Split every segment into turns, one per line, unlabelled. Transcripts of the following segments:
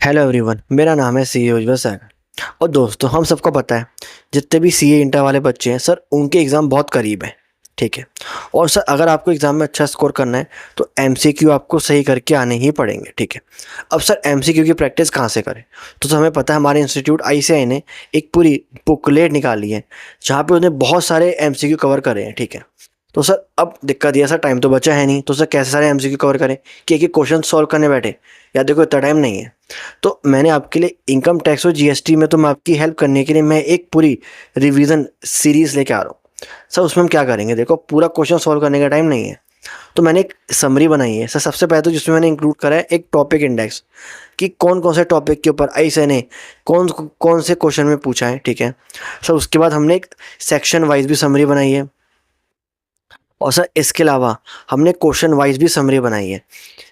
Hello everyone, मेरा नाम है सी ए उज्जवल सर। और दोस्तों, हम सबको पता है जितने भी सी ए इंटर वाले बच्चे हैं सर, उनके एग्ज़ाम बहुत करीब है। ठीक है। और सर, अगर आपको एग्ज़ाम में अच्छा स्कोर करना है तो एमसीक्यू आपको सही करके आने ही पड़ेंगे। ठीक है। अब सर, एमसीक्यू की प्रैक्टिस कहाँ से करें? तो सर, हमें पता है हमारे इंस्टीट्यूट आईसीएआई ने एक पूरी बुकलेट निकाली है जहाँ पे उसने बहुत सारे एमसीक्यू कवर करे हैं। ठीक है। तो सर, अब दिक्कत ये है सर, टाइम तो बचा है नहीं, तो सर कैसे सारे एमसीक्यू कवर करें कि एक एक क्वेश्चन सॉल्व करने बैठे? या देखो, इतना टाइम नहीं है। तो मैंने आपके लिए इनकम टैक्स और जीएसटी में तो मैं आपकी हेल्प करने के लिए मैं एक पूरी रिवीजन सीरीज़ लेके आ रहा हूँ। सर, उसमें हम क्या करेंगे? देखो, पूरा क्वेश्चन सॉल्व करने का टाइम नहीं है, तो मैंने एक समरी बनाई है। सर, सबसे पहले तो जिसमें मैंने इंक्लूड करा है एक टॉपिक इंडेक्स कि कौन कौन से टॉपिक के ऊपर आईसीएआई ने कौन कौन से क्वेश्चन में पूछा है। ठीक है। सर, उसके बाद हमने एक सेक्शन वाइज भी समरी बनाई है। और सर, इसके अलावा हमने क्वेश्चन वाइज भी समरी बनाई है,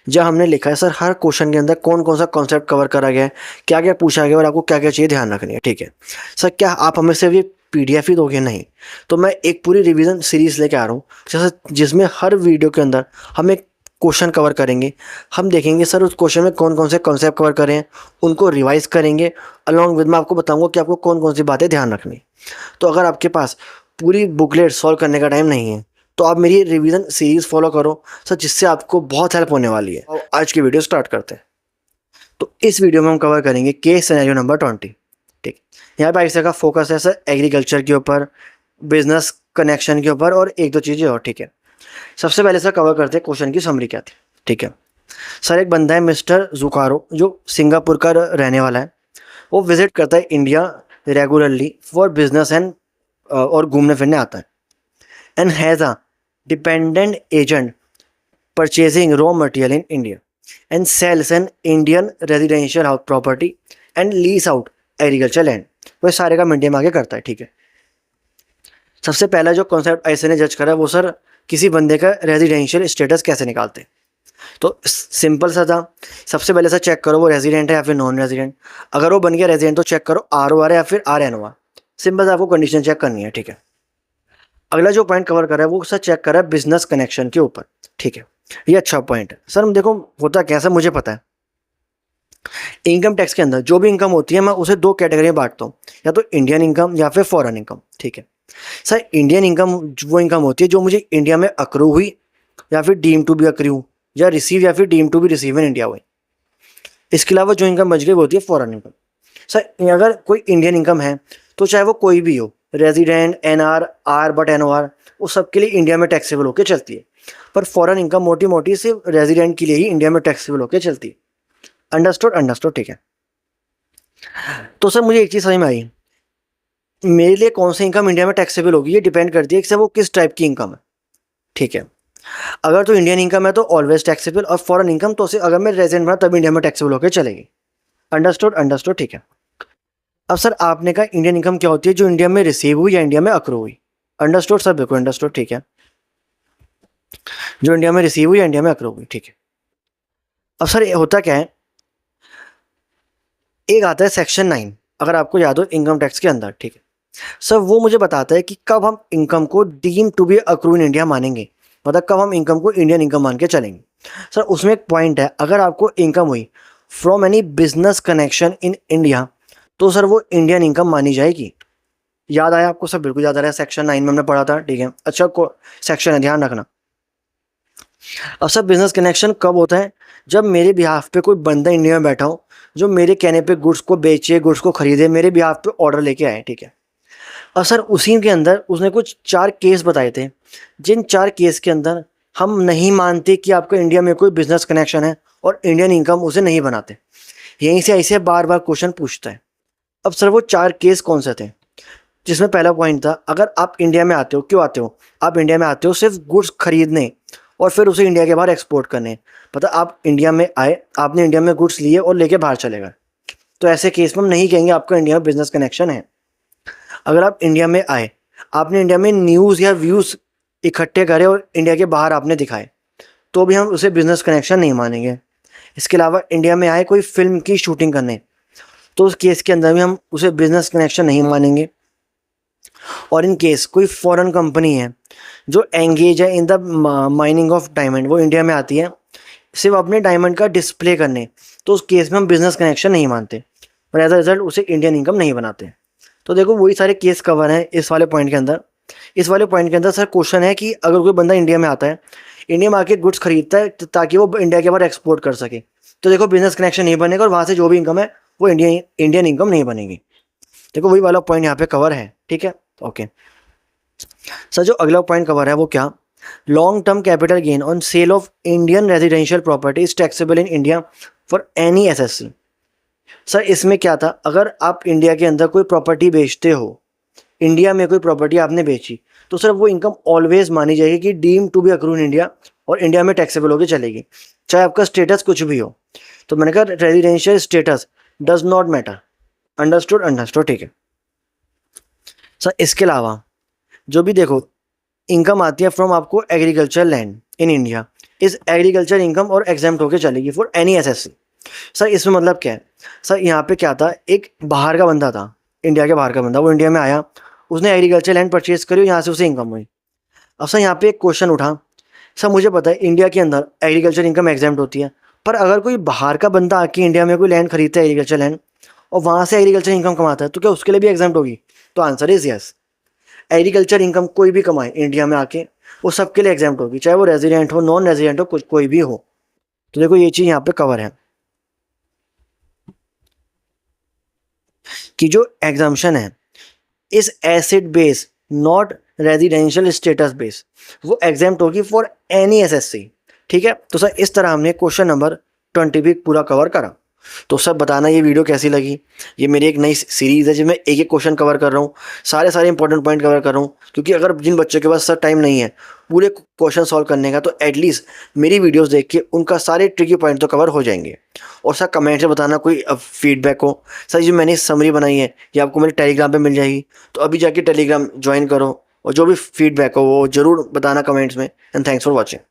जहाँ हमने लिखा है सर हर क्वेश्चन के अंदर कौन कौन सा कॉन्सेप्ट कवर करा गया है, क्या क्या पूछा गया और आपको क्या क्या चीज़ें ध्यान रखनी है। ठीक है। सर, क्या आप हमें सिर्फ ये पीडीएफ ही दोगे? नहीं, तो मैं एक पूरी रिवीजन सीरीज़ लेके आ रहा हूँ, जैसे जिसमें हर वीडियो के अंदर हम एक क्वेश्चन कवर करेंगे। हम देखेंगे सर उस क्वेश्चन में कौन कौन से कॉन्सेप्ट कवर करें हैं, उनको रिवाइज करेंगे। अलॉन्ग विद मैं आपको बताऊंगा कि आपको कौन कौन सी बातें ध्यान रखनी। तो अगर आपके पास पूरी बुकलेट सॉल्व करने का टाइम नहीं है तो आप मेरी रिवीजन सीरीज फॉलो करो सर, जिससे आपको बहुत हेल्प होने वाली है। और आज की वीडियो स्टार्ट करते हैं। तो इस वीडियो में हम कवर करेंगे केस सिनेरियो नंबर 20। ठीक। यहाँ पे आईसीएआई का फोकस है सर एग्रीकल्चर के ऊपर, बिजनेस कनेक्शन के ऊपर और एक दो चीज़ें और। ठीक है। सबसे पहले सर कवर करते हैं क्वेश्चन की समरी क्या थी। ठीक है। सर, एक बंदा है मिस्टर जुकारो, जो सिंगापुर का रहने वाला है। वो विजिट करता है India regularly for business and और घूमने फिरने आता है, and has a dependent agent purchasing raw material in India and sells an Indian residential house property and lease out agriculture land। वो सारे काम इंडिया में आगे करता है। ठीक है। सबसे पहला जो कॉन्सेप्ट ऐसे ने जज करा है वो सर किसी बंदे का रेजिडेंशियल स्टेटस कैसे निकालते हैं। तो सिंपल सा था। सबसे पहले सर चेक करो वो रेजिडेंट है या फिर नॉन रेजिडेंट। अगर वो बन गया रेजिडेंट तो चेक करो आर ओ आर है या फिर R N O R. Simple से आपको कंडीशन चेक करनी है। ठीक है। अगला जो पॉइंट कवर कर रहा है वो सर चेक कर रहा है बिजनेस कनेक्शन के ऊपर। ठीक है। ये अच्छा पॉइंट है सर। हम देखो होता क्या सर, मुझे पता है इनकम टैक्स के अंदर जो भी इनकम होती है मैं उसे दो कैटेगरी में बांटता हूँ, या तो इंडियन इनकम या फिर फॉरेन इनकम। ठीक है। सर, इंडियन इनकम वो इनकम होती है जो मुझे इंडिया में अक्रू हुई या फिर डीम टू बी अक्रू या रिसीव या फिर deem to be receive in India हुई। इसके अलावा जो इनकम बच गई वो होती है फॉरेन इनकम। सर, अगर कोई इंडियन इनकम है तो चाहे वो कोई भी हो, resident, NR, or but NOR, वो सबके लिए इंडिया में टैक्सेबल होकर चलती है। पर फॉरेन इनकम मोटी मोटी सिर्फ रेजिडेंट के लिए ही इंडिया में टैक्सेबल होकर चलती है। अंडरस्टूड? अंडरस्टूड। ठीक है। तो सर, मुझे एक चीज़ समझ में आई, मेरे लिए कौन सी इनकम इंडिया में टैक्सेबल होगी ये डिपेंड करती है कि सर वो किस टाइप की इनकम है। ठीक है। अगर तो इंडियन इनकम है तो ऑलवेज टैक्सेबल, और फॉरेन इनकम तो सिर्फ अगर मैं रेजिडेंट बना तब इंडिया में टैक्सेबल होकर चलेगी। अंडरस्टूड? अंडरस्टूड। ठीक है। अब सर, आपने कहा इंडियन इनकम क्या होती है जो इंडिया में रिसीव हुई या इंडिया में अक्रू हुई। अंडरस्टूड सर, बिल्कुल अंडरस्टूड। ठीक है। जो इंडिया में रिसीव हुई या इंडिया में अक्रू हुई। ठीक है। अब सर, ये होता क्या है, एक आता है सेक्शन 9, अगर आपको याद हो इनकम टैक्स के अंदर। ठीक है। सर, वो मुझे बताता है कि कब हम इनकम को deem to be accrue in India मानेंगे, मतलब कब हम इनकम को इंडियन इनकम मान के चलेंगे। सर, उसमें एक पॉइंट है, अगर आपको इनकम हुई from any business connection in India तो सर वो इंडियन इनकम मानी जाएगी। याद आया आपको सर? बिल्कुल याद आ रहा है, सेक्शन 9 में हमने पढ़ा था। ठीक है। अच्छा को सेक्शन है, ध्यान रखना। अब सर, बिजनेस कनेक्शन कब होता है? जब मेरे बिहाफ पे कोई बंदा इंडिया में बैठा हो जो मेरे कहने पे गुड्स को बेचे, गुड्स को खरीदे, मेरे बिहाफ पे ऑर्डर लेके आए। ठीक है। और सर, उसी के अंदर उसने कुछ 4 केस बताए थे, जिन 4 केस के अंदर हम नहीं मानते कि आपका इंडिया में कोई बिजनेस कनेक्शन है और इंडियन इनकम उसे नहीं बनाते। यहीं से ऐसे बार बार क्वेश्चन पूछता है। अब सर, वो 4 केस कौन से थे? जिसमें पहला पॉइंट था, अगर आप इंडिया में आते हो, क्यों आते हो? आप इंडिया में आते हो सिर्फ गुड्स खरीदने और फिर उसे इंडिया के बाहर एक्सपोर्ट करने। पता, आप इंडिया में आए, आपने इंडिया में गुड्स लिए और लेके बाहर चले गए, तो ऐसे केस में हम नहीं कहेंगे आपका इंडिया में बिजनेस कनेक्शन है। अगर आप इंडिया में आए, आपने इंडिया में न्यूज़ या व्यूज़ इकट्ठे करे और इंडिया के बाहर आपने दिखाए, तो भी हम उसे बिजनेस कनेक्शन नहीं मानेंगे। इसके अलावा इंडिया में आए कोई फिल्म की शूटिंग करने, तो उस केस के अंदर भी हम उसे बिजनेस कनेक्शन नहीं मानेंगे। और इन केस कोई फॉरेन कंपनी है जो एंगेज है in the mining of diamond, वो इंडिया में आती है, सिर्फ अपने डायमंड का डिस्प्ले करने, तो उस केस में हम बिजनेस कनेक्शन नहीं मानते और एज अ रिजल्ट उसे इंडियन इनकम नहीं बनाते। तो देखो वही सारे केस कवर हैं इस वाले पॉइंट के अंदर। इस वाले पॉइंट के अंदर सर क्वेश्चन है कि अगर कोई बंदा इंडिया में आता है, इंडिया में आके गुड्स खरीदता है ताकि वो इंडिया के बाहर एक्सपोर्ट कर सके, तो देखो बिजनेस कनेक्शन नहीं बनेगा और वहाँ से जो भी इनकम है वो इंडियन इनकम नहीं बनेगी। देखो वही वाला पॉइंट यहाँ पे कवर है, ठीक है। ओके सर, जो अगला पॉइंट कवर है वो क्या, long term capital gain on sale of Indian residential property is taxable in India for any SSC. Sir इसमें क्या था, अगर आप इंडिया के अंदर कोई प्रॉपर्टी बेचते हो, इंडिया में कोई प्रॉपर्टी आपने बेची, तो सर वो इनकम ऑलवेज मानी जाएगी कि deem to be accrue in India और इंडिया में टैक्सेबल होकर चलेगी, चाहे आपका स्टेटस कुछ भी हो। तो मैंने कहा residential status does not matter. Understood understood, ठीक है। सर इसके अलावा जो भी देखो इनकम आती है फ्रॉम आपको एग्रीकल्चर लैंड इन इंडिया, इस एग्रीकल्चर इनकम और एग्जाम्प्ट होकर चलेगी फॉर एनी एसएससी। सर इसमें मतलब क्या है, सर यहाँ पे क्या था, एक बाहर का बंदा था, इंडिया के बाहर का बंदा, वो इंडिया में आया, उसने एग्रीकल्चर लैंड परचेज करी और यहाँ से उसे इनकम हुई। अब सर यहाँ पे एक क्वेश्चन उठा, सर मुझे पता है इंडिया के अंदर एग्रीकल्चर इनकम एग्जाम्प्ट होती है, पर अगर कोई बाहर का बंदा आके इंडिया में कोई लैंड खरीदता है एग्रीकल्चर लैंड और वहाँ से एग्रीकल्चर इनकम कमाता है, तो क्या उसके लिए भी एग्जाम्प्ट होगी? तो answer is yes. Agriculture income कोई भी कमाए इंडिया में आके वो सबके लिए एग्जाम्प्ट होगी, चाहे वो रेजिडेंट हो, नॉन रेजिडेंट हो, कुछ कोई भी हो। तो देखो ये चीज़ यहाँ पे कवर है कि जो एग्जाम्पशन है इस acid base not residential status base, वो एग्जाम्प्ट होगी फॉर एनी एसएससी, ठीक है। तो सर इस तरह हमने क्वेश्चन नंबर 20 भी पूरा कवर करा। तो सर बताना ये वीडियो कैसी लगी। ये मेरी एक नई सीरीज़ है जिसमें एक एक क्वेश्चन कवर कर रहा हूँ, सारे इंपॉर्टेंट पॉइंट कवर कर रहा हूँ, क्योंकि अगर जिन बच्चों के पास सर टाइम नहीं है पूरे क्वेश्चन सॉल्व करने का, तो एटलीस्ट मेरी वीडियोस देख के उनका सारे ट्रिकी पॉइंट तो कवर हो जाएंगे। और सर कमेंट से बताना कोई फीडबैक हो। सर जो मैंने समरी बनाई है ये आपको मेरे टेलीग्राम पे मिल जाएगी, तो अभी जाके टेलीग्राम ज्वाइन करो और जो भी फीडबैक हो वो ज़रूर बताना कमेंट्स में। And thanks for watching.